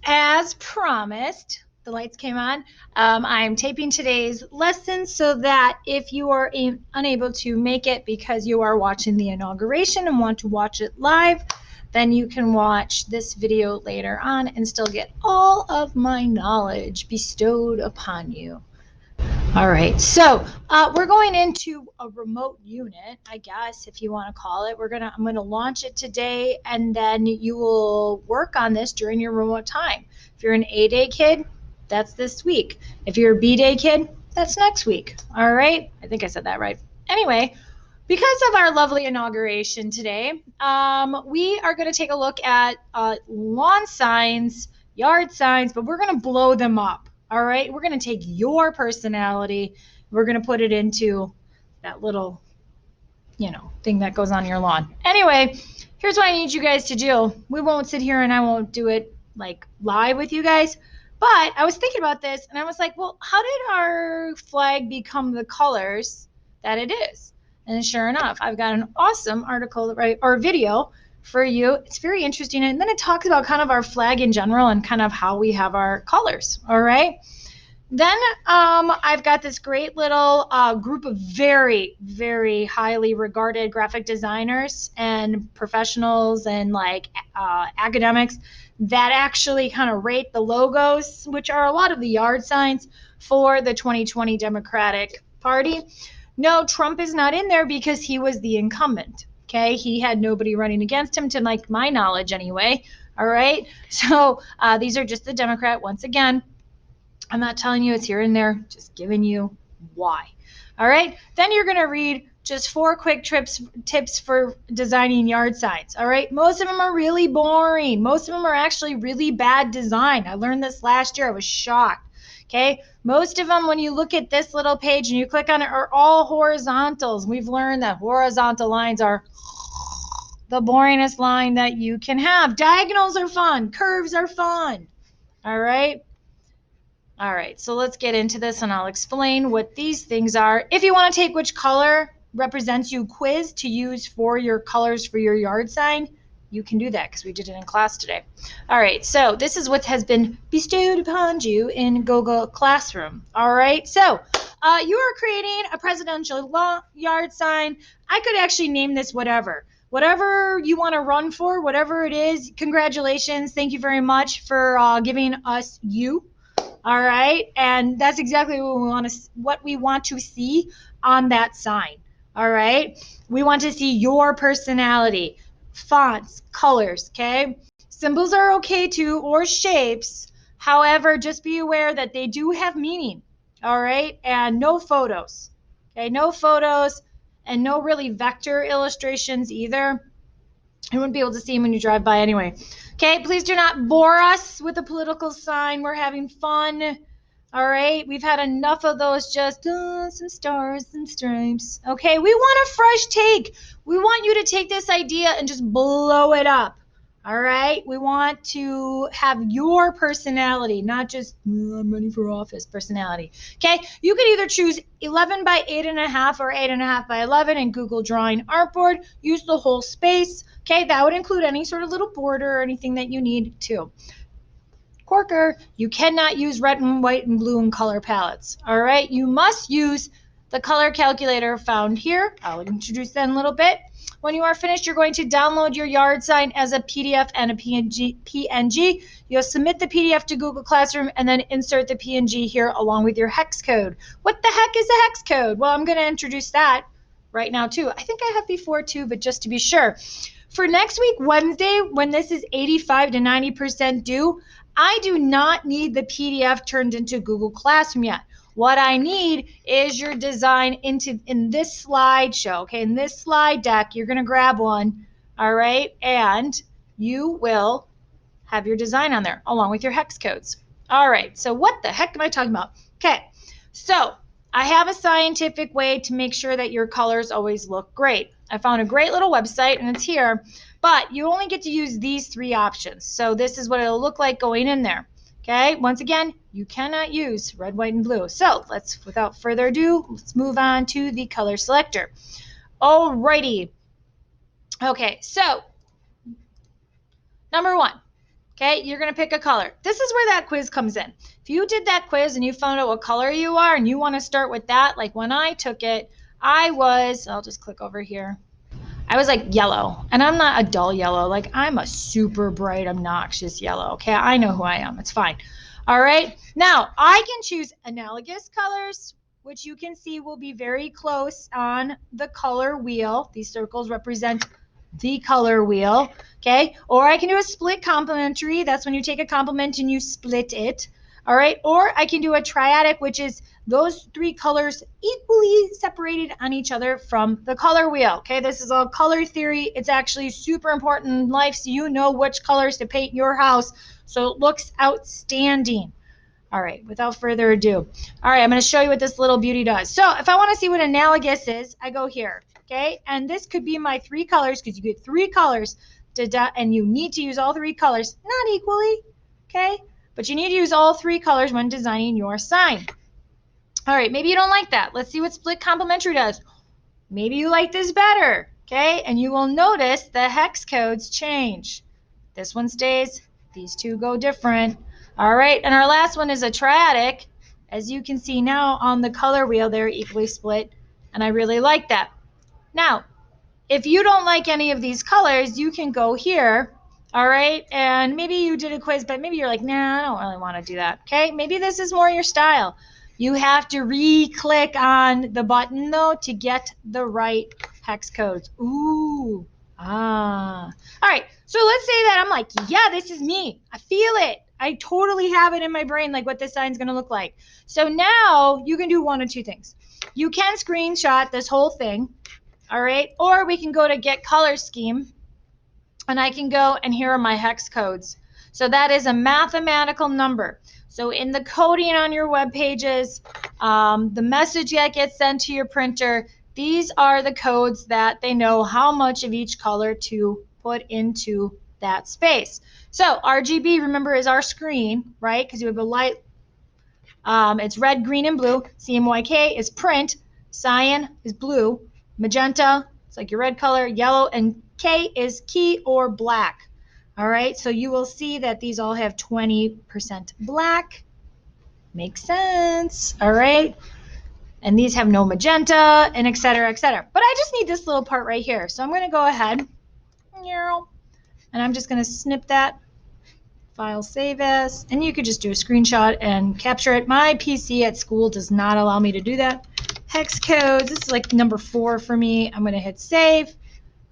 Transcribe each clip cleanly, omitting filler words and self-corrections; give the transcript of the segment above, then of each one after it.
as promised, the lights came on. I'm taping today's lesson so that if you are unable to make it because you are watching the inauguration and want to watch it live, then you can watch this video later on and still get all of my knowledge bestowed upon you. All right, so we're going into a remote unit, I guess, if you want to call it. I'm gonna launch it today, and then you will work on this during your remote time. If you're an A-day kid, that's this week. If you're a B-day kid, that's next week. All right, I think I said that right. Anyway, because of our lovely inauguration today, we are going to take a look at lawn signs, yard signs, but we're going to blow them up. All right, we're going to take your personality, we're going to put it into that little, thing that goes on your lawn. Anyway, here's what I need you guys to do. We won't sit here and I won't do it like live with you guys, but I was thinking about this and I was like, well, how did our flag become the colors that it is? And sure enough, I've got an awesome article, right, or video for you. It's very interesting. And then it talks about kind of our flag in general and kind of how we have our colors. All right. Then I've got this great little group of very, very highly regarded graphic designers and professionals and like academics that actually kind of rate the logos, which are a lot of the yard signs for the 2020 Democratic Party. No, Trump is not in there because he was the incumbent. Okay, he had nobody running against him, to like my knowledge anyway. All right, so these are just the Democrat once again. I'm not telling you it's here and there, just giving you why. All right, then you're going to read just 4 quick tips for designing yard signs. All right, most of them are really boring. Most of them are actually really bad design. I learned this last year. I was shocked. Okay, most of them, when you look at this little page and you click on it, are all horizontals. We've learned that horizontal lines are the boringest line that you can have. Diagonals are fun. Curves are fun. All right. All right, so let's get into this and I'll explain what these things are. If you want to take which color represents you quiz to use for your colors for your yard sign, you can do that because we did it in class today. All right, so this is what has been bestowed upon you in Google Classroom. All right, so you are creating a presidential yard sign. I could actually name this whatever you want to run for, whatever it is. Congratulations. Thank you very much for giving us you. All right, and that's exactly what we want to see on that sign. All right, we want to see your personality, fonts, colors. Okay, symbols are okay too, or shapes. However, just be aware that they do have meaning. All right, and no photos. Okay, no photos, and no really vector illustrations either. You wouldn't be able to see them when you drive by anyway. Okay, please do not bore us with a political sign. We're having fun. All right, we've had enough of those just some stars, some stripes. Okay, we want a fresh take. We want you to take this idea and just blow it up. All right, we want to have your personality, not just I'm running for office personality. Okay, you can either choose 11 by 8.5 or 8.5 by 11 in Google Drawing Artboard. Use the whole space. Okay, that would include any sort of little border or anything that you need to. Corker, you cannot use red and white and blue in color palettes. All right, you must use the color calculator found here. I'll introduce that in a little bit. When you are finished, you're going to download your yard sign as a PDF and a PNG. You'll submit the PDF to Google Classroom and then insert the PNG here along with your hex code. What the heck is a hex code? Well, I'm going to introduce that right now too. I think I have before too, but just to be sure. For next week, Wednesday, when this is 85 to 90% due, I do not need the PDF turned into Google Classroom yet. What I need is your design in this slideshow. Okay, in this slide deck, you're going to grab one, all right, and you will have your design on there along with your hex codes. All right, so what the heck am I talking about? Okay, so I have a scientific way to make sure that your colors always look great. I found a great little website and it's here, but you only get to use these 3 options. So this is what it'll look like going in there. Okay, once again, you cannot use red, white, and blue. So without further ado, let's move on to the color selector. Alrighty. Okay, so number 1, Okay, you're going to pick a color. This is where that quiz comes in. If you did that quiz and you found out what color you are and you want to start with that, like when I took it, I'll just click over here. I was like yellow, and I'm not a dull yellow. Like I'm a super bright, obnoxious yellow. Okay, I know who I am. It's fine. All right, now I can choose analogous colors, which you can see will be very close on the color wheel. These circles represent the color wheel. Okay, or I can do a split complementary. That's when you take a complement and you split it. All right, or I can do a triadic, which is those three colors equally separated on each other from the color wheel. Okay, this is all color theory. It's actually super important in life so you know which colors to paint your house so it looks outstanding. All right, without further ado. All right, I'm going to show you what this little beauty does. So if I want to see what analogous is, I go here. Okay, and this could be my three colors because you get three colors and you need to use all three colors, not equally. Okay, but you need to use all three colors when designing your sign. All right, maybe you don't like that. Let's see what split complementary does. Maybe you like this better, okay? And you will notice the hex codes change. This one stays, these two go different. All right, and our last one is a triadic. As you can see now on the color wheel, they're equally split, and I really like that. Now, if you don't like any of these colors, you can go here, all right? And maybe you did a quiz, but maybe you're like, nah, I don't really want to do that, okay? Maybe this is more your style. You have to re-click on the button, though, to get the right hex codes. Ooh, ah. All right, so let's say that I'm like, yeah, this is me. I feel it. I totally have it in my brain, like what this sign's going to look like. So now you can do one of two things. You can screenshot this whole thing, all right, or we can go to get color scheme, and I can go, and here are my hex codes. So that is a mathematical number. So in the coding on your web pages, the message that gets sent to your printer, these are the codes that they know how much of each color to put into that space. So RGB, remember, is our screen, right? Because you have a light, it's red, green, and blue. CMYK is print. Cyan is blue. Magenta, it's like your red color. Yellow, and K is key or black. All right, so you will see that these all have 20% black. Makes sense. All right, and these have no magenta, and et cetera, et cetera. But I just need this little part right here. So I'm going to go ahead, and I'm just going to snip that. File save as, and you could just do a screenshot and capture it. My PC at school does not allow me to do that. Hex codes, this is like number 4 for me. I'm going to hit save.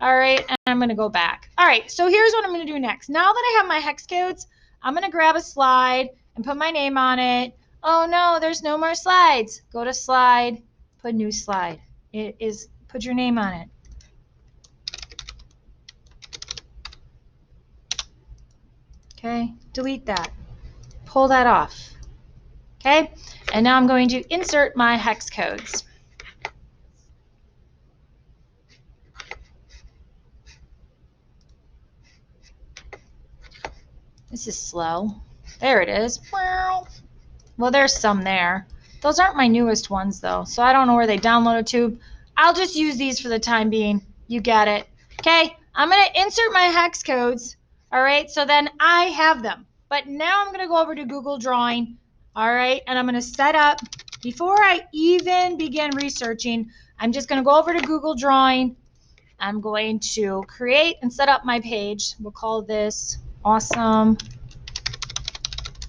All right, and I'm going to go back. All right, so here's what I'm going to do next. Now that I have my hex codes, I'm going to grab a slide and put my name on it. Oh no, there's no more slides. Go to slide, put new slide. It is, put your name on it. Okay, delete that. Pull that off. Okay, and now I'm going to insert my hex codes. This is slow. There it is. Well, there's some there. Those aren't my newest ones, though, so I don't know where they downloaded to. I'll just use these for the time being. You get it. Okay, I'm going to insert my hex codes. All right, so then I have them. But now I'm going to go over to Google Drawing. All right, and I'm going to set up, before I even begin researching, I'm just going to go over to Google Drawing. I'm going to create and set up my page. We'll call this Awesome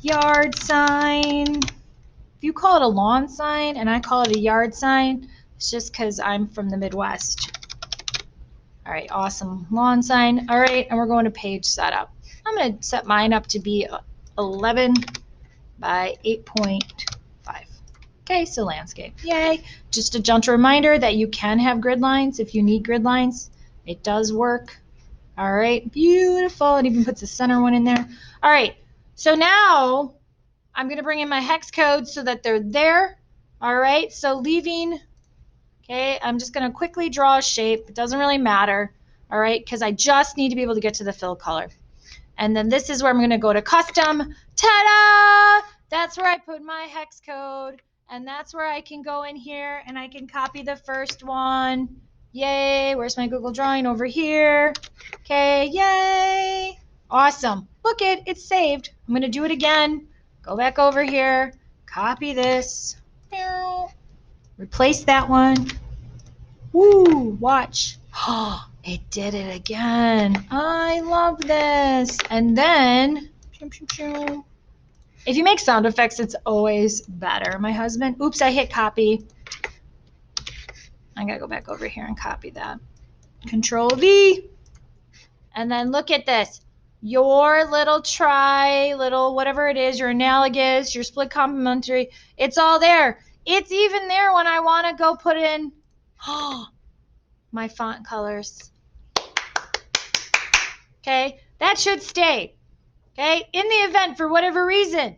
Yard Sign. If you call it a lawn sign and I call it a yard sign, it's just because I'm from the Midwest. All right, awesome lawn sign. All right, and we're going to page setup. I'm going to set mine up to be 11 by 8.5. Okay, so landscape. Yay. Just a gentle reminder that you can have grid lines if you need grid lines. It does work. All right, beautiful. It even puts the center one in there. All right, so now I'm going to bring in my hex codes so that they're there. All right, so leaving, okay, I'm just going to quickly draw a shape. It doesn't really matter, all right, because I just need to be able to get to the fill color. And then this is where I'm going to go to custom. Ta-da! That's where I put my hex code, and that's where I can go in here and I can copy the first one. Yay, where's my Google Drawing? Over here. Okay, yay. Awesome. Look it, it's saved. I'm going to do it again. Go back over here, copy this, replace that one. Woo, watch. Oh, it did it again. I love this. And then, if you make sound effects, it's always better. My husband, oops, I hit copy. I gotta go back over here and copy that. Control V. And then look at this. Your little little whatever it is, your analogous, your split complementary, it's all there. It's even there when I want to go put in my font colors. Okay, that should stay. Okay, in the event, for whatever reason,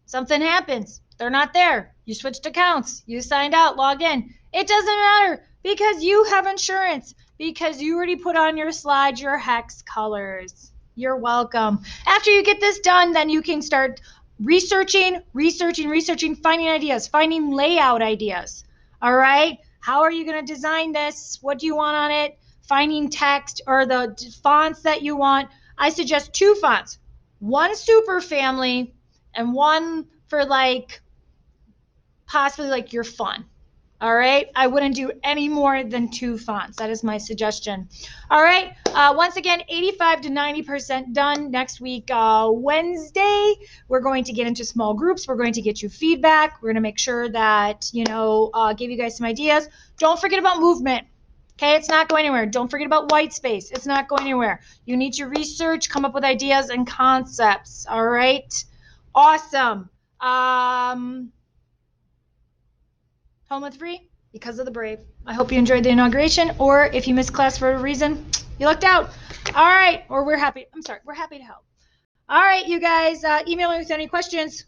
something happens, they're not there, you switched accounts, you signed out, log in, it doesn't matter because you have insurance, because you already put on your slide your hex colors. You're welcome. After you get this done, then you can start researching, finding ideas, finding layout ideas. All right, how are you going to design this? What do you want on it? Finding text or the fonts that you want. I suggest 2 fonts, one super family and one for like possibly like your fun. All right, I wouldn't do any more than 2 fonts. That is my suggestion. All right, once again, 85 to 90% done. Next week, Wednesday, we're going to get into small groups. We're going to get you feedback. We're going to make sure that, give you guys some ideas. Don't forget about movement. Okay, it's not going anywhere. Don't forget about white space. It's not going anywhere. You need to research, come up with ideas and concepts. All right, awesome. Home with free because of the Brave. I hope you enjoyed the inauguration, or if you missed class for a reason, you lucked out. All right, or we're happy. We're happy to help. All right, you guys, email me with any questions.